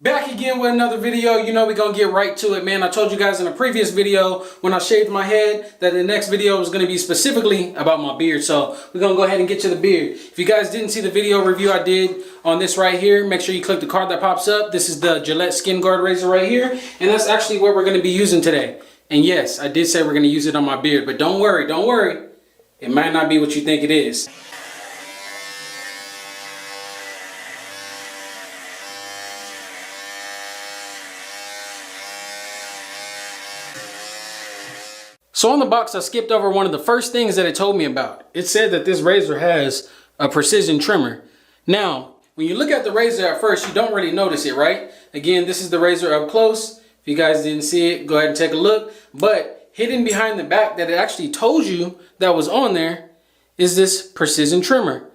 Back again with another video. You know we're gonna get right to it, man. I told you guys in a previous video when I shaved my head that the next video was gonna be specifically about my beard. So we're gonna go ahead and get to the beard. If you guys didn't see the video review I did on this right here, make sure you click the card that pops up. This is the Gillette Skinguard razor right here, and that's actually what we're gonna be using today. And yes, I did say we're gonna use it on my beard, but don't worry. It might not be what you think it is. So on the box, I skipped over one of the first things that it told me about. It said that this razor has a precision trimmer. Now, when you look at the razor at first, you don't really notice it, right? Again, this is the razor up close. If you guys didn't see it, go ahead and take a look. But hidden behind the back that it actually told you that was on there is this precision trimmer.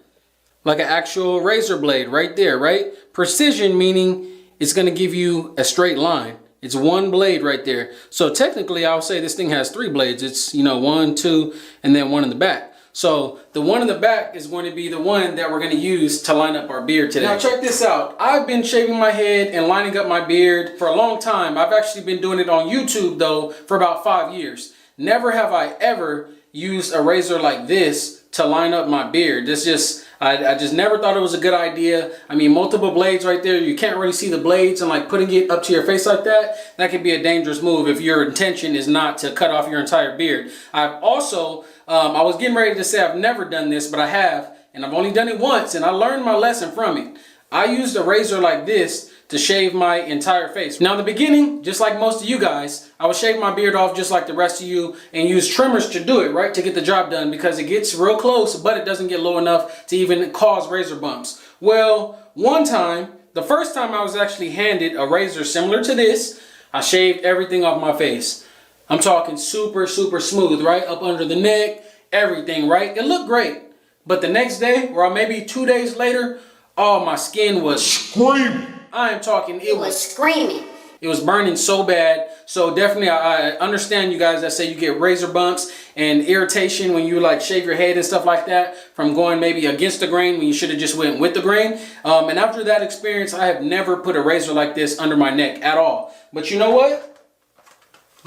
Like an actual razor blade right there, right? Precision meaning it's gonna give you a straight line. It's one blade right there. So technically I'll say this thing has 3 blades. It's, you know, 1, 2, and then one in the back. So the one in the back is going to be the one that we're going to use to line up our beard today. Now check this out. I've been shaving my head and lining up my beard for a long time. I've actually been doing it on YouTube though for about 5 years. Never have I ever used a razor like this to line up my beard. This just, I just never thought it was a good idea. I mean, multiple blades right there. You can't really see the blades, and like putting it up to your face like that, that could be a dangerous move if your intention is not to cut off your entire beard. I've also, I was getting ready to say I've never done this, but I have, and I've only done it once, and I learned my lesson from it. I used a razor like this to shave my entire face. Now in the beginning, just like most of you guys, I would shave my beard off just like the rest of you and use trimmers to do it, right? To get the job done, because it gets real close, but it doesn't get low enough to even cause razor bumps. Well, one time, the first time I was actually handed a razor similar to this, I shaved everything off my face. I'm talking super smooth, right? Up under the neck, everything, right? It looked great. But the next day, or maybe 2 days later, oh, my skin was screaming. I am talking, it was screaming. It was burning so bad. So definitely I understand you guys that say you get razor bumps and irritation when you like shave your head and stuff like that from going maybe against the grain when you should have just went with the grain. And after that experience, I have never put a razor like this under my neck at all. But you know what?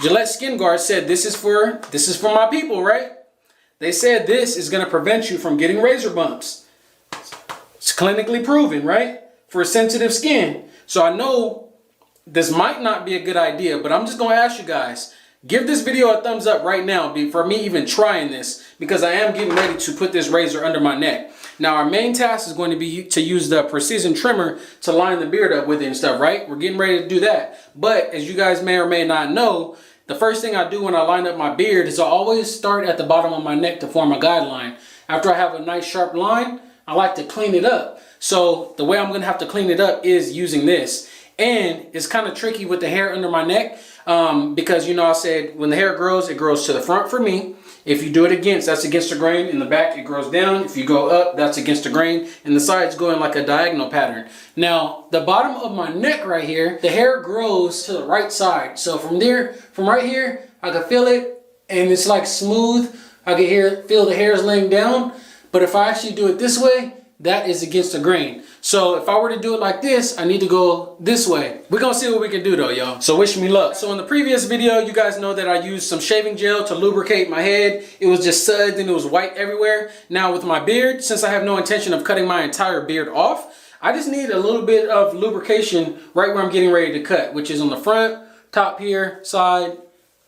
Gillette Skinguard said this is for my people, right? They said this is gonna prevent you from getting razor bumps. It's clinically proven, right? For sensitive skin. So I know this might not be a good idea, but I'm just going to ask you guys, give this video a thumbs up right now for me even trying this, because I am getting ready to put this razor under my neck. Now our main task is going to be to use the precision trimmer to line the beard up with it and stuff, right? We're getting ready to do that. But as you guys may or may not know, the first thing I do when I line up my beard is I always start at the bottom of my neck to form a guideline. After I have a nice sharp line, I like to clean it up. So the way I'm gonna have to clean it up is using this. And it's kind of tricky with the hair under my neck because, you know, I said when the hair grows, it grows to the front for me. If you do it that's against the grain. In the back, it grows down. If you go up, that's against the grain. And the sides go in like a diagonal pattern. Now, the bottom of my neck right here, the hair grows to the right side. So from right here, I can feel it and it's like smooth. I can feel the hairs laying down. But if I actually do it this way, that is against the grain. So if I were to do it like this, I need to go this way. We're gonna see what we can do though, y'all. So wish me luck. So in the previous video, you guys know that I used some shaving gel to lubricate my head. It was just suds and it was white everywhere. Now with my beard, since I have no intention of cutting my entire beard off, I just need a little bit of lubrication right where I'm getting ready to cut, which is on the front, top here, side,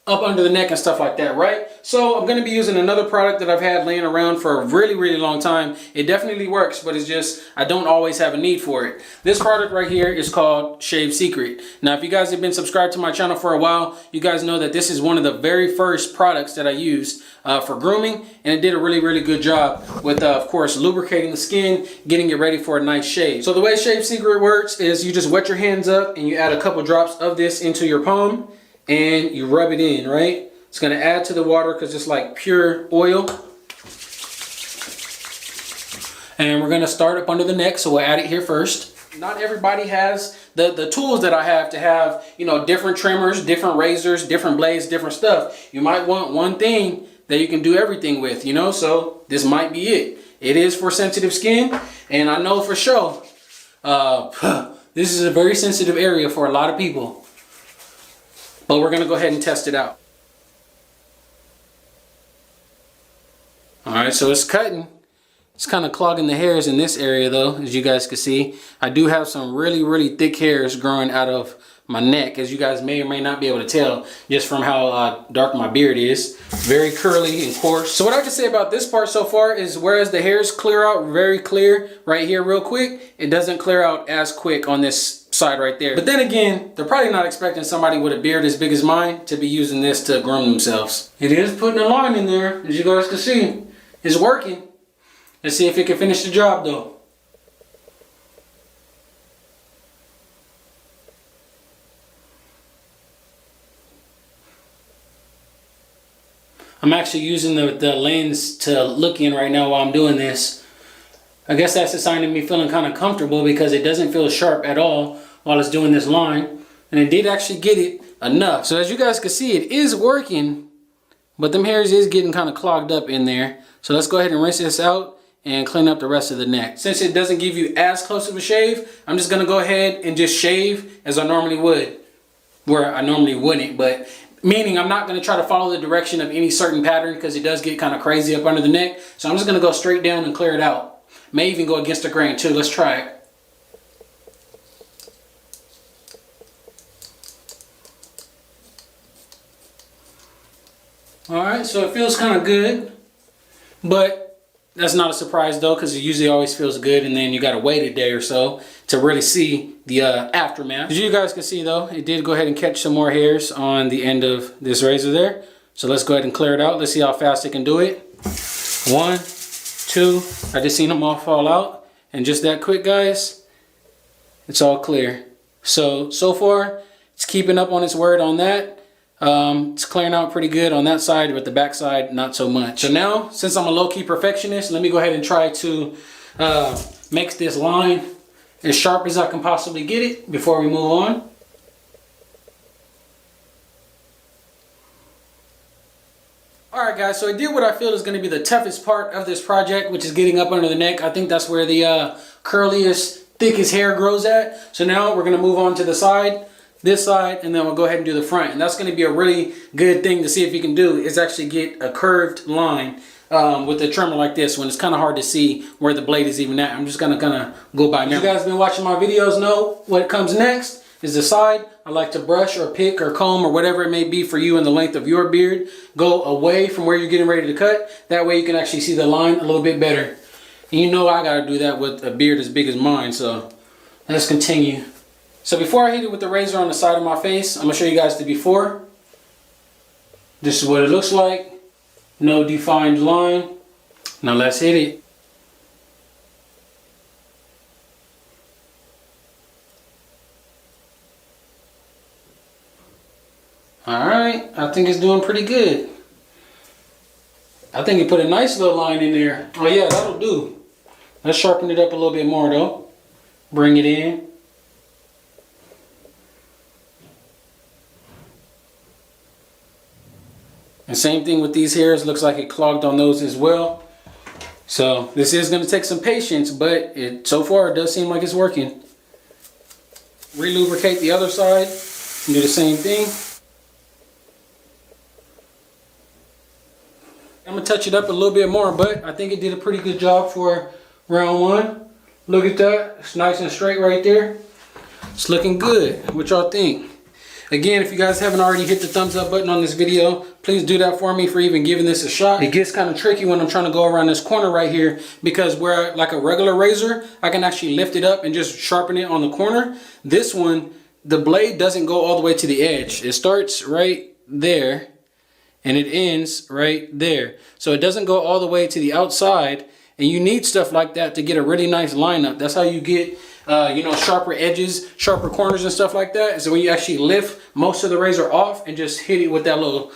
up under the neck and stuff like that, right? So I'm going to be using another product that I've had laying around for a really long time. It definitely works, but it's just I don't always have a need for it. This product right here is called Shave Secret. Now if you guys have been subscribed to my channel for a while, you guys know that this is one of the very first products that I used for grooming, and it did a really good job with of course lubricating the skin, getting it ready for a nice shave. So the way Shave Secret works is you just wet your hands up and you add a couple drops of this into your palm and you rub it in, right? It's gonna add to the water because it's like pure oil. And we're gonna start up under the neck, so we'll add it here first. Not everybody has the tools that I have to have, you know, different trimmers, different razors, different blades, different stuff. You might want one thing that you can do everything with, you know, so this might be it. It is for sensitive skin, and I know for sure, This is a very sensitive area for a lot of people. But we're going to go ahead and test it out. Alright, so it's cutting. It's kind of clogging the hairs in this area though, as you guys can see. I do have some really thick hairs growing out of my neck, as you guys may or may not be able to tell just from how dark my beard is. Very curly and coarse. So what I can say about this part so far is, whereas the hairs clear out very clear right here real quick, it doesn't clear out as quick on this side right there. But then again, they're probably not expecting somebody with a beard as big as mine to be using this to groom themselves. It is putting a line in there, as you guys can see. It's working. Let's see if it can finish the job though. I'm actually using the lens to look in right now while I'm doing this. I guess that's a sign of me feeling kind of comfortable, because it doesn't feel sharp at all while it's doing this line. And it did actually get it enough. So as you guys can see, it is working, but them hairs is getting kind of clogged up in there. So let's go ahead and rinse this out and clean up the rest of the neck. Since it doesn't give you as close of a shave, I'm just gonna go ahead and just shave as I normally would. Where I normally wouldn't, but meaning I'm not gonna try to follow the direction of any certain pattern, because it does get kind of crazy up under the neck. So I'm just gonna go straight down and clear it out. May even go against the grain too. Let's try it. Alright, so it feels kind of good, but that's not a surprise though, because it usually always feels good, and then you gotta wait a day or so to really see the aftermath. As you guys can see though, it did go ahead and catch some more hairs on the end of this razor there. So let's go ahead and clear it out. Let's see how fast it can do it. 1, 2, I just seen them all fall out, and just that quick, guys, it's all clear. So far it's keeping up on its word on that. It's clearing out pretty good on that side, but the back side not so much. So now, since I'm a low-key perfectionist, let me go ahead and try to make this line as sharp as I can possibly get it before we move on. Alright guys, so I did what I feel is going to be the toughest part of this project, which is getting up under the neck. I think that's where the curliest, thickest hair grows at. So now we're going to move on to the side. This side, and then we'll go ahead and do the front. And that's going to be a really good thing to see if you can do, is actually get a curved line with a trimmer like this, when it's kind of hard to see where the blade is even at. I'm just going to kind of go by memory. You guys been watching my videos know what comes next is the side. I like to brush or pick or comb or whatever it may be for you in the length of your beard. Go away from where you're getting ready to cut. That way you can actually see the line a little bit better. And you know I got to do that with a beard as big as mine, so let's continue. So before I hit it with the razor on the side of my face, I'm going to show you guys the before. This is what it looks like. No defined line. Now let's hit it. Alright, I think it's doing pretty good. I think it put a nice little line in there. Oh yeah, that'll do. Let's sharpen it up a little bit more though. Bring it in. And same thing with these hairs, looks like it clogged on those as well. So this is going to take some patience, but so far it does seem like it's working. Re-lubricate the other side and do the same thing. I'm going to touch it up a little bit more, but I think it did a pretty good job for round one. Look at that, it's nice and straight right there. It's looking good. What y'all think? Again, if you guys haven't already hit the thumbs up button on this video, please do that for me for even giving this a shot. It gets kind of tricky when I'm trying to go around this corner right here, because where like a regular razor, I can actually lift it up and just sharpen it on the corner. This one, the blade doesn't go all the way to the edge. It starts right there and it ends right there. So it doesn't go all the way to the outside, and you need stuff like that to get a really nice lineup. That's how you get you know, sharper edges, sharper corners and stuff like that. So when you actually lift most of the razor off and just hit it with that little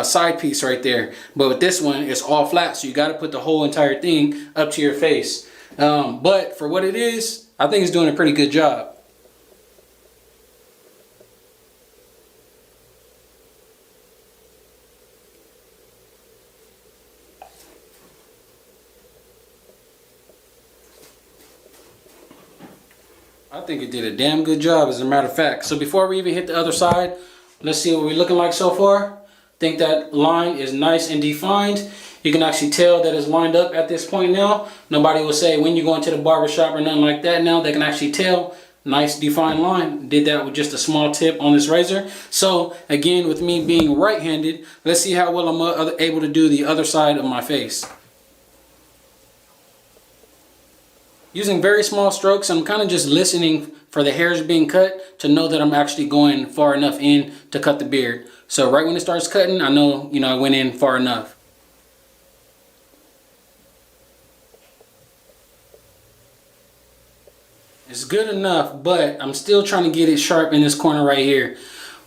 side piece right there. But with this one, it's all flat, so you got to put the whole entire thing up to your face. But for what it is, I think it's doing a pretty good job. I I think it did a damn good job, as a matter of fact. So before we even hit the other side, let's see what we're looking like so far. I think that line is nice and defined. You can actually tell that it's lined up at this point now. Nobody will say when you go into the barber shop or nothing like that now. They can actually tell. Nice defined line. Did that with just a small tip on this razor. So again, with me being right-handed, let's see how well I'm able to do the other side of my face. Using very small strokes, I'm kind of just listening for the hairs being cut to know that I'm actually going far enough in to cut the beard. So right when it starts cutting, I know, I went in far enough. It's good enough, but I'm still trying to get it sharp in this corner right here.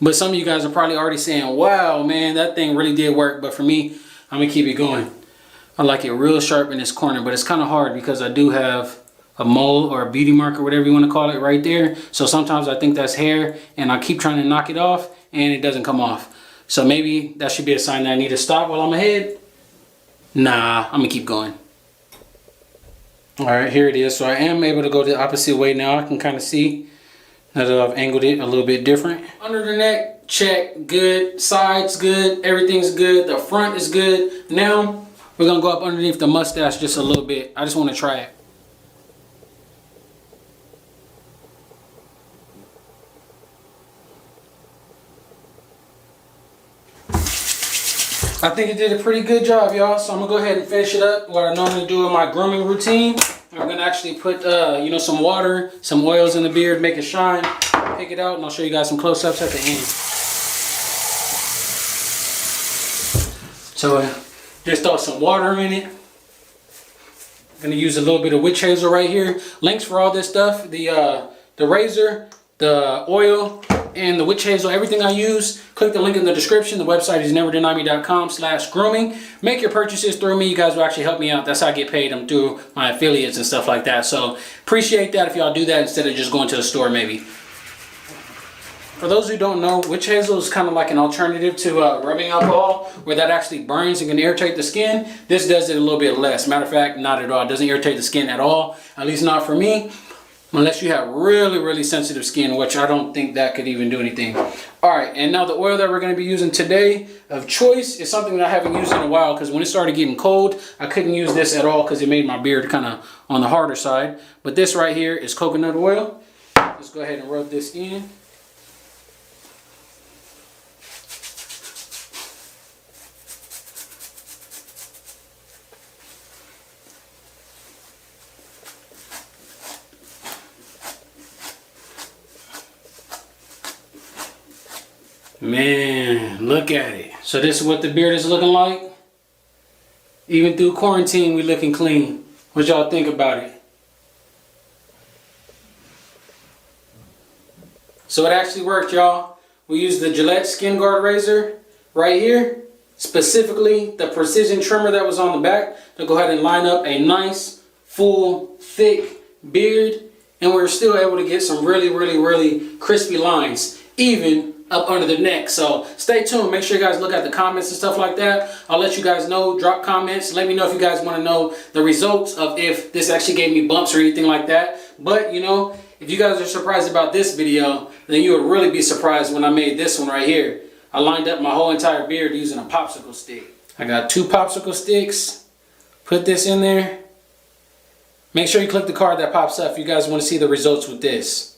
But some of you guys are probably already saying, wow, man, that thing really did work. But for me, I'm going to keep it going. I like it real sharp in this corner, but it's kind of hard because I do have a mole or a beauty mark or whatever you want to call it right there. So sometimes I think that's hair and I keep trying to knock it off and it doesn't come off. So maybe that should be a sign that I need to stop while I'm ahead. Nah, I'm going to keep going. Alright, here it is. So I am able to go the opposite way now. I can kind of see now that I've angled it a little bit different. Under the neck, check, good. Sides, good. Everything's good. The front is good. Now, we're going to go up underneath the mustache just a little bit. I just want to try it. I think it did a pretty good job, y'all. So I'm gonna go ahead and finish it up. What I normally do in my grooming routine, I'm gonna actually put, some water, some oils in the beard, make it shine, pick it out, and I'll show you guys some close-ups at the end. So just throw some water in it. I'm gonna use a little bit of witch hazel right here. Links for all this stuff, the razor, the oil, and the witch hazel, everything I use, click the link in the description. The website is neverdenieme.com/grooming. Make your purchases through me. You guys will actually help me out. That's how I get paid. I'm through my affiliates and stuff like that. So appreciate that if y'all do that instead of just going to the store maybe. For those who don't know, witch hazel is kind of like an alternative to rubbing alcohol, where that actually burns and can irritate the skin. This does it a little bit less. Matter of fact, not at all. It doesn't irritate the skin at all, at least not for me. Unless you have really, really sensitive skin, which I don't think that could even do anything. All right, and now the oil that we're going to be using today of choice is something that I haven't used in a while because when it started getting cold, I couldn't use this at all because it made my beard kind of on the harder side. But this right here is coconut oil. Let's go ahead and rub this in. Man, look at it. So this is what the beard is looking like. Even through quarantine, we looking clean. What y'all think about it? So it actually worked, y'all. We used the Gillette Skinguard razor right here. Specifically, the precision trimmer that was on the back to go ahead and line up a nice, full, thick beard. And we're still able to get some really, really, really crispy lines, even up under the neck. So stay tuned. Make sure you guys look at the comments and stuff like that. I'll let you guys know. Drop comments. Let me know if you guys want to know the results of if this actually gave me bumps or anything like that. But if you guys are surprised about this video, then you would really be surprised when I made this one right here. I lined up my whole entire beard using a popsicle stick. I got 2 popsicle sticks. Put this in there. Make sure you click the card that pops up if you guys want to see the results with this.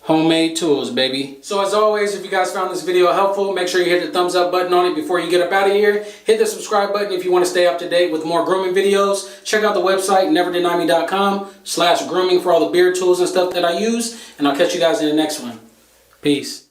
Homemade tools, baby. So as always, if you guys found this video helpful, make sure you hit the thumbs up button on it before you get up out of here. Hit the subscribe button if you want to stay up to date with more grooming videos. Check out the website, neverdenieme.com/grooming for all the beard tools and stuff that I use. And I'll catch you guys in the next one. Peace.